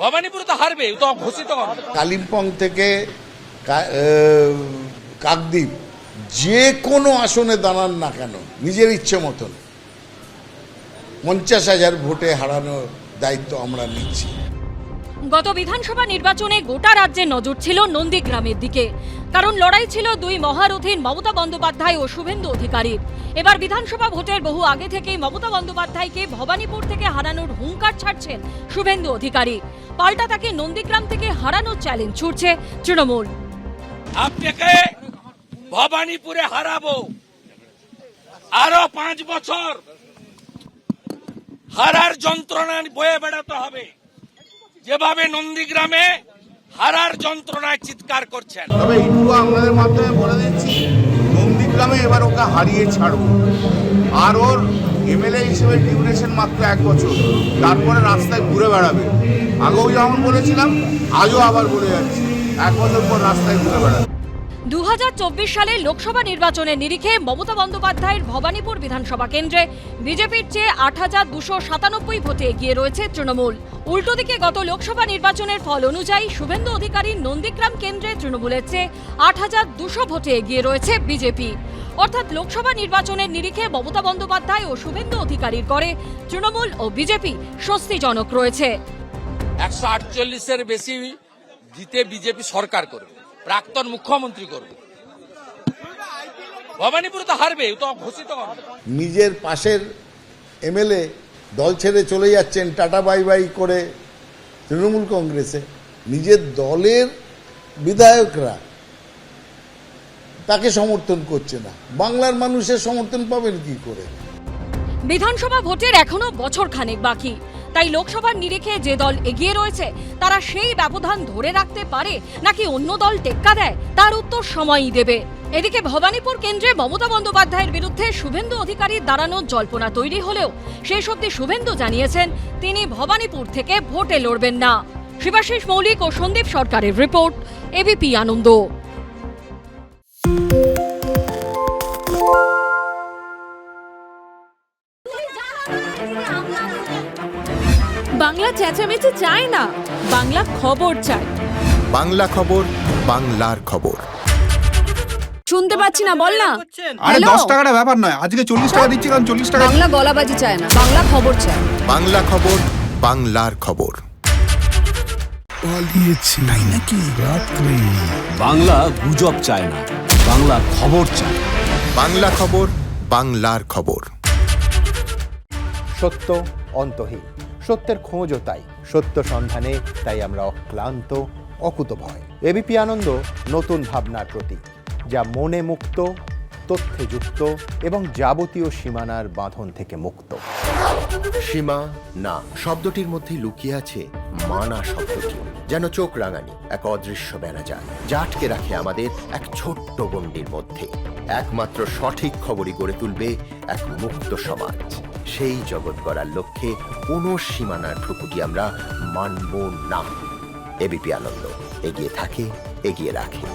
ভবানীপুর তো হারবে, তো ঘোষিত। কালিম্পং থেকে কাকদ্বীপ যে কোনো আসনে দাঁড়ান না কেন নিজের ইচ্ছে মতন 50,000 ভোটে হারানোর দায়িত্ব আমরা নিচ্ছি। গত বিধানসভা নির্বাচনে গোটা রাজ্যে নজর ছিল নন্দীগ্রামের দিকে, কারণ লড়াই ছিল দুই মহারথীর মমতা বন্দ্যোপাধ্যায় ও শুভেন্দু অধিকারীর। এবার বিধানসভা ভোটের বহু আগে থেকেই মমতা বন্দ্যোপাধ্যায়কে ভবানীপুর থেকে হারানোর হুঙ্কার ছাড়ছেন শুভেন্দু অধিকারী। পাল্টা তাকে নন্দীগ্রাম থেকে হারানোর চ্যালেঞ্জ ছুড়ছে তৃণমূল। আপনাকে ভবানীপুরে হারাবো, আরো 5 বছর হারার যন্ত্রণা বয়ে বেড়াতে হবে, যেভাবে নন্দীগ্রামে হারার যন্ত্রণায় চিৎকার করছেন। তবে এইটুকু আপনাদের মাধ্যমে বলে দিচ্ছি, নন্দীগ্রামে এবার ওকে হারিয়ে ছাড়বো। আর ওর এমএলএ হিসেবে ডিউরেশন মাত্র 1 বছর, তারপরে রাস্তায় ঘুরে বেড়াবে। আগেও যেমন বলেছিলাম, আজও আবার বলে যাচ্ছি, 1 বছর পর রাস্তায় ঘুরে বেড়াবে। 2024 সালে লোকসভা নির্বাচনের নিরিখে মমতা বন্দ্যোপাধ্যায়ের ভবানীপুর বিধানসভা কেন্দ্রে বিজেপির চেয়ে 8,297 ভোটে এগিয়ে রয়েছে তৃণমূল। উল্টো দিকে গত লোকসভা নির্বাচনের ফল অনুযায়ী শুভেন্দু অধিকারীর নন্দীগ্রাম কেন্দ্রে তৃণমূলের চেয়ে 8,200 ভোটে এগিয়ে রয়েছে বিজেপি। অর্থাৎ লোকসভা নির্বাচনের নিরিখে মমতা বন্দ্যোপাধ্যায় ও শুভেন্দু অধিকারীর করে তৃণমূল ও বিজেপি স্বস্তিজনক রয়েছে। 148-এর বেশি জিতে বিজেপি সরকার করবে, প্রাক্তন মুখ্যমন্ত্রী করবে। ভবানীপুর তো হারবে, তো ঘোষিত। নিজের পাশের এমএলএ দল ছেড়ে চলে যাচ্ছেন টাটা বাই বাই করে তৃণমূল কংগ্রেসে, নিজের দলের বিধায়করা তাকে সমর্থন করছে না। বাংলার মানুষের সমর্থন পাবেন কি করে? বিধানসভা ভোটের এখনো বছর খানেক বাকি, তাই লোকসভার নিরিখে যে দল এগিয়ে রয়েছে তারা সেই ব্যবধান ধরে রাখতে পারে নাকি অন্য দল টেক্কা দেয়, তার উত্তর সময়ই দেবে। এদিকে ভবানীপুর কেন্দ্রে মমতা বন্দ্যোপাধ্যায়ের বিরুদ্ধে শুভেন্দু অধিকারীর দাঁড়ানোর জল্পনা তৈরি হলেও শেষ অবধি শুভেন্দু জানিয়েছেন তিনি ভবানীপুর থেকে ভোটে লড়বেন না। শিবাশিস মৌলিক ও সন্দীপ সরকারের রিপোর্ট, এবিপি আনন্দ। বাংলা চেঁচামেচি চায় না, বাংলা খবর চায়। বাংলা খবর, বাংলার খবর। শুনতে পাচ্ছি না, বল না। আরে 10 টাকাটা ব্যাপার নয়, আজকে 40 টাকা দিচ্ছি, কারণ 40 টাকা। বাংলা গলাবাজি চায় না, বাংলা খবর চায়। বাংলা খবর, বাংলার খবর। পালিয়েছে নাই নাকি রাত্রে? বাংলা গুজব চায় না, বাংলা খবর চায়। বাংলা খবর, বাংলার খবর। সত্য অন্তহীন, সত্যের খোঁজও তাই, সত্য সন্ধানে তাই আমরা অক্লান্ত, অকুতভয়। এবিপি আনন্দ নতুন ভাবনার প্রতীক, যা মনে মুক্ত, তথ্যে যুক্ত এবং যাবতীয় সীমানার বাঁধন থেকে মুক্ত। সীমা না শব্দটির মধ্যে লুকিয়ে আছে মানা শব্দটি, যেন চোখ রাঙানি এক অদৃশ্য বেড়াজাল, যা আটকে রাখে আমাদের এক ছোট্ট গণ্ডির মধ্যে। একমাত্র সঠিক খবরই গড়ে তুলবে এক মুক্ত সমাজ। সেই জগৎ গড়ার লক্ষ্যে কোনো সীমানার ঠুকুটি আমরা মানব না। এবিপি আনন্দ এগিয়ে থাকে, এগিয়ে রাখে।